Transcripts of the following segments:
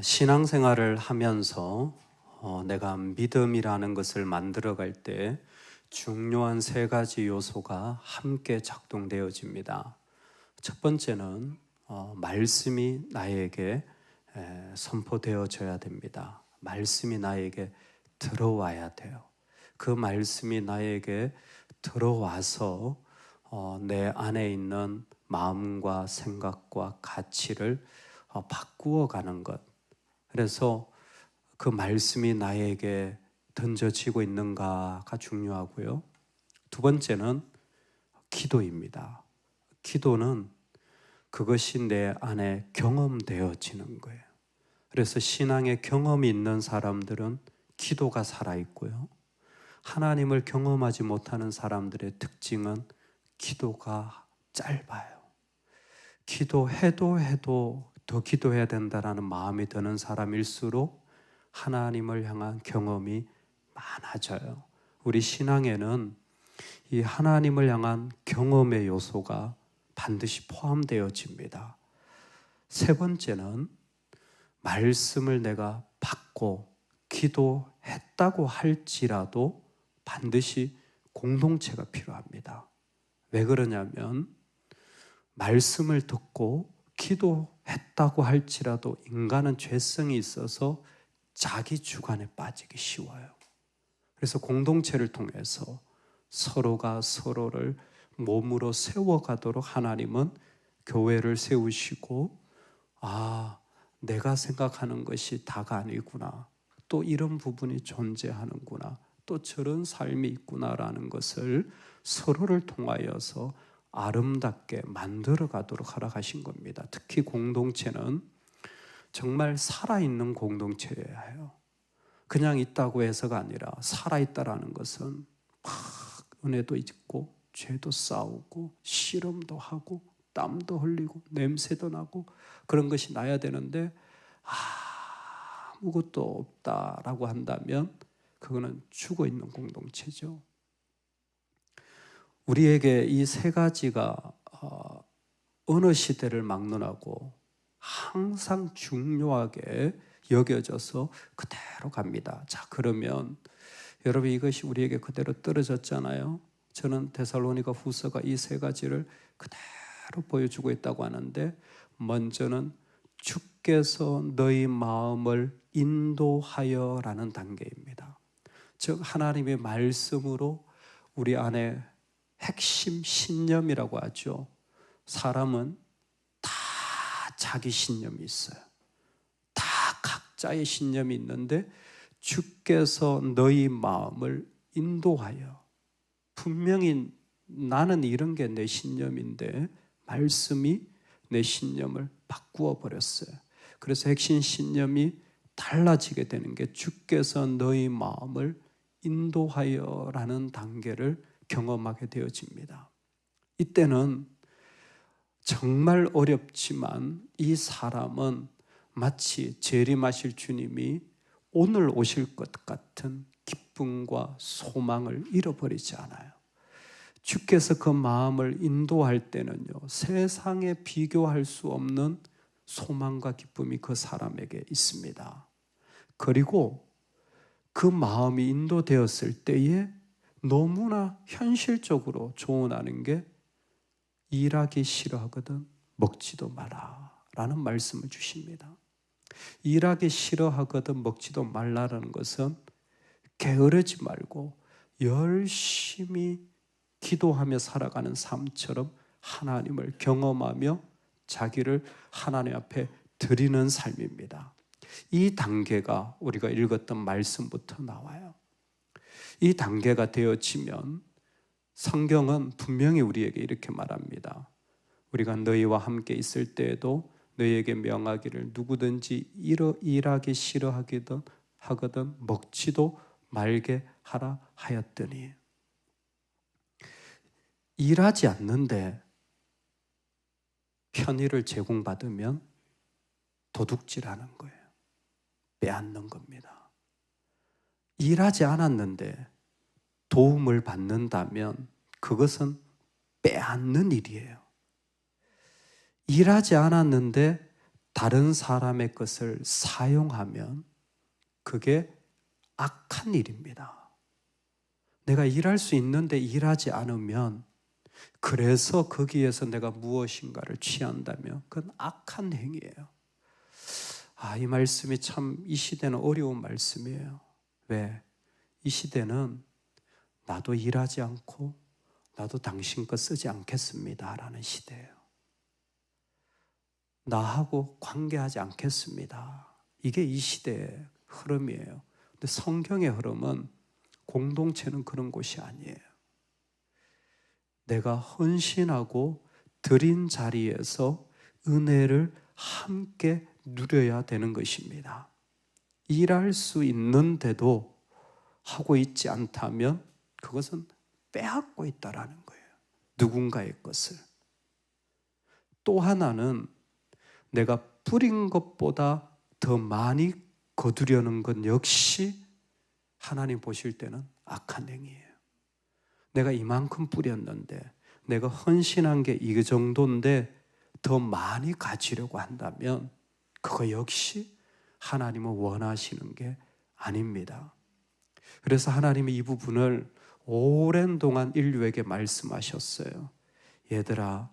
신앙생활을 하면서 내가 믿음이라는 것을 만들어갈 때 중요한 세 가지 요소가 함께 작동되어집니다. 첫 번째는 말씀이 나에게 선포되어져야 됩니다. 말씀이 나에게 들어와야 돼요. 그 말씀이 나에게 들어와서 내 안에 있는 마음과 생각과 가치를 바꾸어가는 것. 그래서 그 말씀이 나에게 던져지고 있는가가 중요하고요. 두 번째는 기도입니다. 기도는 그것이 내 안에 경험되어지는 거예요. 그래서 신앙의 경험이 있는 사람들은 기도가 살아있고요. 하나님을 경험하지 못하는 사람들의 특징은 기도가 짧아요. 기도해도 더 기도해야 된다라는 마음이 드는 사람일수록 하나님을 향한 경험이 많아져요. 우리 신앙에는 이 하나님을 향한 경험의 요소가 반드시 포함되어집니다. 세 번째는 말씀을 내가 받고 기도했다고 할지라도 반드시 공동체가 필요합니다. 왜 그러냐면 말씀을 듣고 기도했다고 할지라도 인간은 죄성이 있어서 자기 주관에 빠지기 쉬워요. 그래서 공동체를 통해서 서로가 서로를 몸으로 세워가도록 하나님은 교회를 세우시고 내가 생각하는 것이 다가 아니구나. 또 이런 부분이 존재하는구나. 또 저런 삶이 있구나라는 것을 서로를 통하여서 아름답게 만들어 가도록 허락하신 겁니다. 특히 공동체는 정말 살아있는 공동체여야 해요. 그냥 있다고 해서가 아니라 살아있다라는 것은 막 은혜도 있고 죄도 싸우고 씨름도 하고 땀도 흘리고 냄새도 나고 그런 것이 나야 되는데 아무것도 없다라고 한다면 그거는 죽어있는 공동체죠. 우리에게 이 세 가지가 어느 시대를 막론하고 항상 중요하게 여겨져서 그대로 갑니다. 자, 그러면 여러분 이것이 우리에게 그대로 떨어졌잖아요. 저는 데살로니가 후서가 이 세 가지를 그대로 보여주고 있다고 하는데, 먼저는 주께서 너희 마음을 인도하여라는 단계입니다. 즉 하나님의 말씀으로 우리 안에 핵심 신념이라고 하죠. 사람은 다 자기 신념이 있어요. 다 각자의 신념이 있는데 주께서 너희 마음을 인도하여, 분명히 나는 이런 게 내 신념인데 말씀이 내 신념을 바꾸어 버렸어요. 그래서 핵심 신념이 달라지게 되는 게 주께서 너희 마음을 인도하여라는 단계를 경험하게 되어집니다. 이때는 정말 어렵지만 이 사람은 마치 재림하실 주님이 오늘 오실 것 같은 기쁨과 소망을 잃어버리지 않아요. 주께서 그 마음을 인도할 때는요, 세상에 비교할 수 없는 소망과 기쁨이 그 사람에게 있습니다. 그리고 그 마음이 인도되었을 때에 너무나 현실적으로 조언하는 게 일하기 싫어하거든 먹지도 마라 라는 말씀을 주십니다. 일하기 싫어하거든 먹지도 말라라는 것은 게으르지 말고 열심히 기도하며 살아가는 삶처럼 하나님을 경험하며 자기를 하나님 앞에 드리는 삶입니다. 이 단계가 우리가 읽었던 말씀부터 나와요. 이 단계가 되어지면 성경은 분명히 우리에게 이렇게 말합니다. 우리가 너희와 함께 있을 때에도 너희에게 명하기를 누구든지 일하기 싫어하거든 먹지도 말게 하라 하였더니, 일하지 않는데 편의를 제공받으면 도둑질하는 거예요. 빼앗는 겁니다. 일하지 않았는데 도움을 받는다면 그것은 빼앗는 일이에요. 일하지 않았는데 다른 사람의 것을 사용하면 그게 악한 일입니다. 내가 일할 수 있는데 일하지 않으면, 그래서 거기에서 내가 무엇인가를 취한다면 그건 악한 행위예요. 이 말씀이 참 이 시대는 어려운 말씀이에요. 왜? 이 시대는 나도 일하지 않고 나도 당신 것 쓰지 않겠습니다 라는 시대예요. 나하고 관계하지 않겠습니다. 이게 이 시대의 흐름이에요. 근데 성경의 흐름은 공동체는 그런 곳이 아니에요. 내가 헌신하고 드린 자리에서 은혜를 함께 누려야 되는 것입니다. 일할 수 있는데도 하고 있지 않다면 그것은 빼앗고 있다라는 거예요. 누군가의 것을. 또 하나는 내가 뿌린 것보다 더 많이 거두려는 것 역시 하나님 보실 때는 악한 행위예요. 내가 이만큼 뿌렸는데, 내가 헌신한 게 이 정도인데 더 많이 가지려고 한다면 그거 역시 하나님은 원하시는 게 아닙니다. 그래서 하나님이 이 부분을 오랜 동안 인류에게 말씀하셨어요. 얘들아,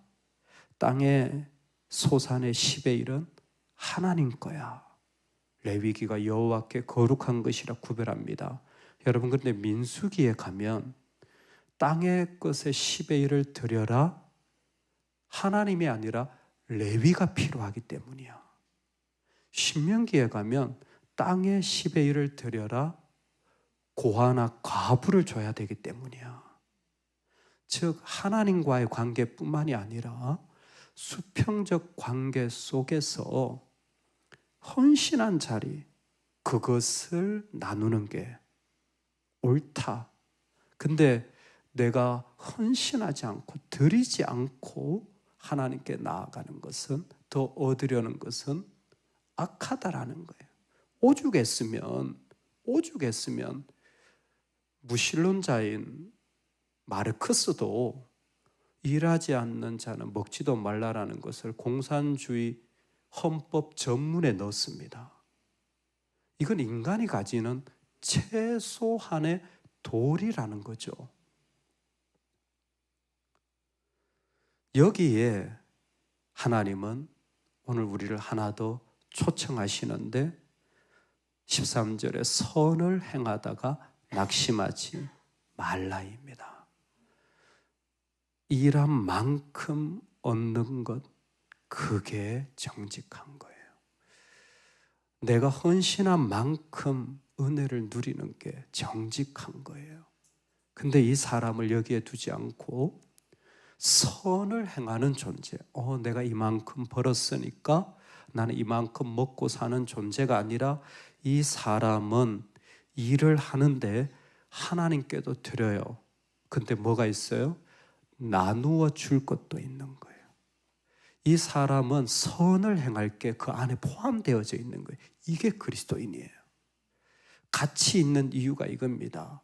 땅의 소산의 10의 1은 하나님 거야. 레위기가 여호와께 거룩한 것이라 구별합니다. 여러분, 그런데 민수기에 가면 땅의 것의 10의 1을 드려라, 하나님이 아니라 레위가 필요하기 때문이야. 신명기에 가면 땅의 10의 1을 드려라, 고아나 과부를 줘야 되기 때문이야. 즉 하나님과의 관계뿐만이 아니라 수평적 관계 속에서 헌신한 자리, 그것을 나누는 게 옳다. 근데 내가 헌신하지 않고 드리지 않고 하나님께 나아가는 것은, 더 얻으려는 것은 악하다라는 거예요. 오죽했으면 무신론자인 마르크스도 일하지 않는 자는 먹지도 말라라는 것을 공산주의 헌법 전문에 넣었습니다. 이건 인간이 가지는 최소한의 도리라는 거죠. 여기에 하나님은 오늘 우리를 하나 더 초청하시는데 13절에 선을 행하다가 낙심하지 말라입니다. 일한 만큼 얻는 것, 그게 정직한 거예요. 내가 헌신한 만큼 은혜를 누리는 게 정직한 거예요. 근데 이 사람을 여기에 두지 않고 선을 행하는 존재, 내가 이만큼 벌었으니까 나는 이만큼 먹고 사는 존재가 아니라, 이 사람은 일을 하는데 하나님께도 드려요. 근데 뭐가 있어요? 나누어 줄 것도 있는 거예요. 이 사람은 선을 행할 게 그 안에 포함되어져 있는 거예요. 이게 그리스도인이에요. 같이 있는 이유가 이겁니다.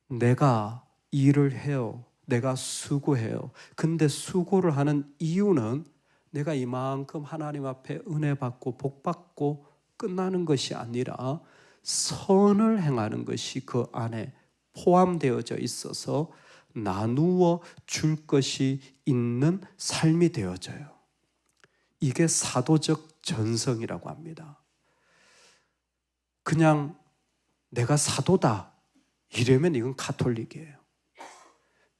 내가 일을 해요. 내가 수고해요. 근데 수고를 하는 이유는 내가 이만큼 하나님 앞에 은혜 받고 복 받고 끝나는 것이 아니라 선을 행하는 것이 그 안에 포함되어져 있어서 나누어 줄 것이 있는 삶이 되어져요. 이게 사도적 전성이라고 합니다. 그냥 내가 사도다 이러면 이건 가톨릭이에요.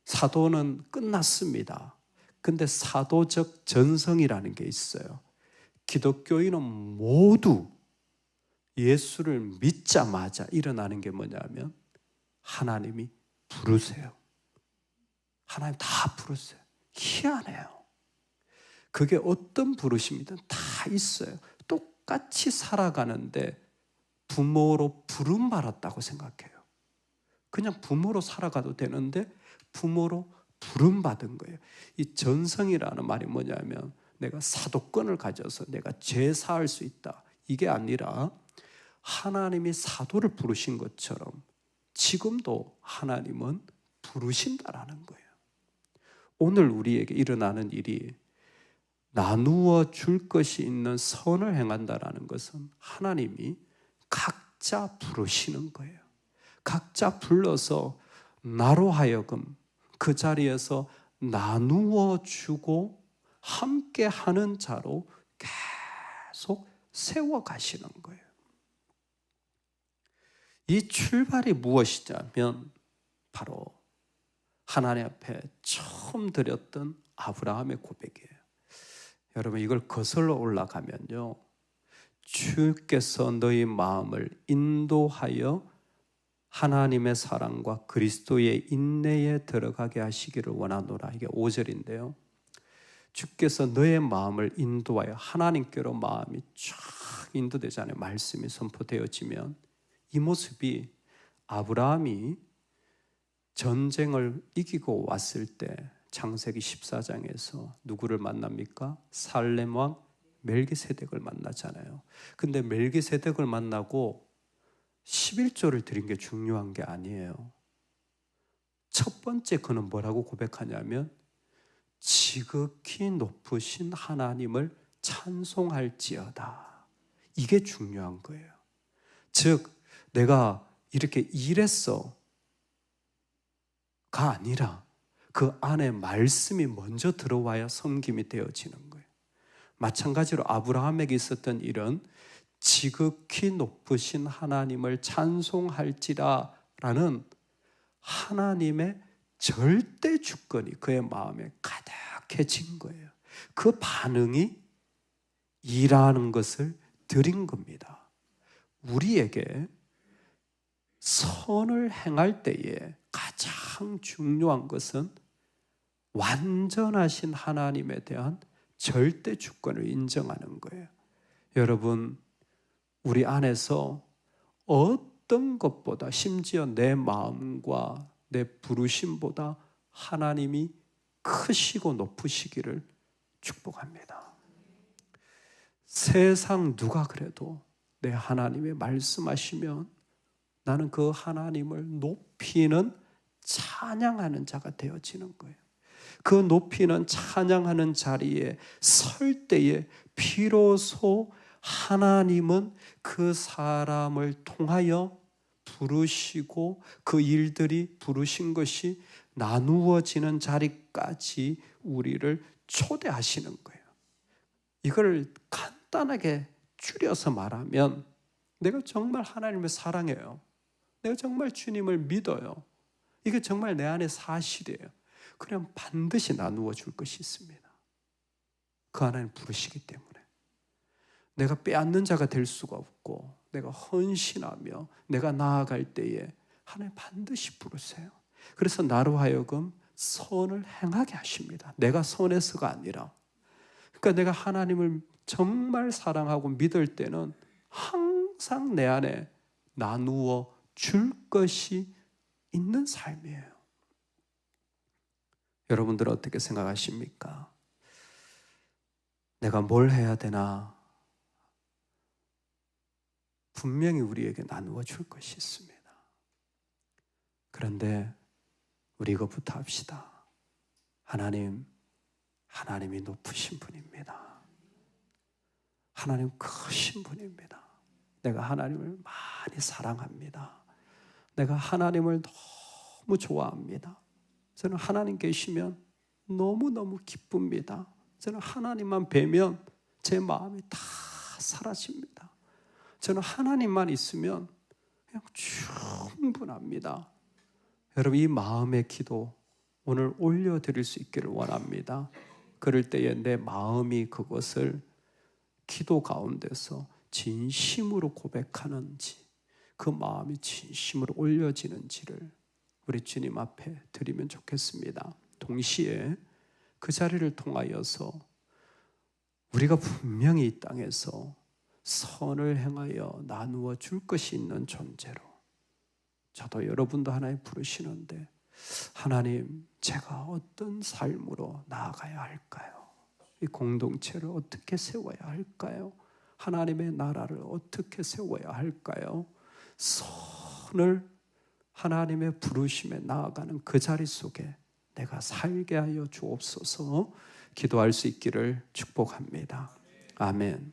사도는 끝났습니다. 근데 사도적 전성이라는 게 있어요. 기독교인은 모두 예수를 믿자마자 일어나는 게 뭐냐면 하나님이 부르세요. 하나님 다 부르세요. 희한해요. 그게 어떤 부르심이든 다 있어요. 똑같이 살아가는데 부모로 부름받았다고 생각해요. 그냥 부모로 살아가도 되는데 부모로 부름받은 거예요. 이 전성이라는 말이 뭐냐면 내가 사도권을 가져서 내가 죄 사할 수 있다. 이게 아니라 하나님이 사도를 부르신 것처럼 지금도 하나님은 부르신다라는 거예요. 오늘 우리에게 일어나는 일이 나누어 줄 것이 있는 선을 행한다라는 것은 하나님이 각자 부르시는 거예요. 각자 불러서 나로 하여금 그 자리에서 나누어 주고 함께 하는 자로 계속 세워가시는 거예요. 이 출발이 무엇이냐면 바로 하나님 앞에 처음 드렸던 아브라함의 고백이에요. 여러분, 이걸 거슬러 올라가면요, 주께서 너희 마음을 인도하여 하나님의 사랑과 그리스도의 인내에 들어가게 하시기를 원하노라. 이게 5절인데요. 주께서 너의 마음을 인도하여, 하나님께로 마음이 쫙 인도되잖아요. 말씀이 선포되어지면 이 모습이 아브라함이 전쟁을 이기고 왔을 때 창세기 14장에서 누구를 만납니까? 살렘 왕 멜기세덱을 만나잖아요. 근데 멜기세덱을 만나고 11조를 드린 게 중요한 게 아니에요. 첫 번째 그는 뭐라고 고백하냐면 지극히 높으신 하나님을 찬송할지어다. 이게 중요한 거예요. 즉 내가 이렇게 일했어가 아니라 그 안에 말씀이 먼저 들어와야 섬김이 되어지는 거예요. 마찬가지로 아브라함에게 있었던 일은 지극히 높으신 하나님을 찬송할지라 라는 하나님의 절대 주권이 그의 마음에 가득해진 거예요. 그 반응이 일하는 것을 드린 겁니다. 우리에게 선을 행할 때에 가장 중요한 것은 완전하신 하나님에 대한 절대 주권을 인정하는 거예요. 여러분, 우리 안에서 어떤 것보다, 심지어 내 마음과 내 부르심보다 하나님이 크시고 높으시기를 축복합니다. 세상 누가 그래도 내 하나님이 말씀하시면 나는 그 하나님을 높이는 찬양하는 자가 되어지는 거예요. 그 높이는 찬양하는 자리에 설 때에 비로소 하나님은 그 사람을 통하여 부르시고 그 일들이 부르신 것이 나누어지는 자리까지 우리를 초대하시는 거예요. 이걸 간단하게 줄여서 말하면 내가 정말 하나님을 사랑해요. 내가 정말 주님을 믿어요. 이게 정말 내 안에 사실이에요. 그럼 반드시 나누어 줄 것이 있습니다. 그 하나님 부르시기 때문에. 내가 빼앗는 자가 될 수가 없고 내가 헌신하며 내가 나아갈 때에 하나님 반드시 부르세요. 그래서 나로 하여금 선을 행하게 하십니다. 내가 선해서가 아니라. 그러니까 내가 하나님을 정말 사랑하고 믿을 때는 항상 내 안에 나누어 줄 것이 있는 삶이에요. 여러분들은 어떻게 생각하십니까? 내가 뭘 해야 되나? 분명히 우리에게 나누어 줄 것이 있습니다. 그런데 우리 이것부터 합시다. 하나님이 높으신 분입니다. 하나님 크신 분입니다. 내가 하나님을 많이 사랑합니다. 내가 하나님을 너무 좋아합니다. 저는 하나님 계시면 너무너무 기쁩니다. 저는 하나님만 뵈면 제 마음이 다 사라집니다. 저는 하나님만 있으면 그냥 충분합니다. 여러분, 이 마음의 기도 오늘 올려드릴 수 있기를 원합니다. 그럴 때에 내 마음이 그것을 기도 가운데서 진심으로 고백하는지, 그 마음이 진심으로 올려지는지를 우리 주님 앞에 드리면 좋겠습니다. 동시에 그 자리를 통하여서 우리가 분명히 이 땅에서 선을 행하여 나누어 줄 것이 있는 존재로, 저도 여러분도 하나님 부르시는데 하나님, 제가 어떤 삶으로 나아가야 할까요? 이 공동체를 어떻게 세워야 할까요? 하나님의 나라를 어떻게 세워야 할까요? 선을 하나님의 부르심에 나아가는 그 자리 속에 내가 살게 하여 주옵소서. 기도할 수 있기를 축복합니다. 아멘.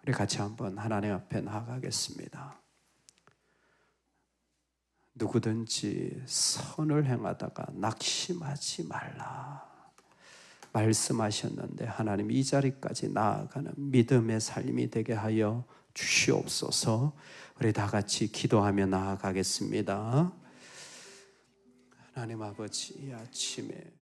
우리 같이 한번 하나님 앞에 나아가겠습니다. 누구든지 선을 행하다가 낙심하지 말라 말씀하셨는데 하나님 이 자리까지 나아가는 믿음의 삶이 되게 하여 주시옵소서. 우리 다 같이 기도하며 나아가겠습니다. 하나님 아버지, 이 아침에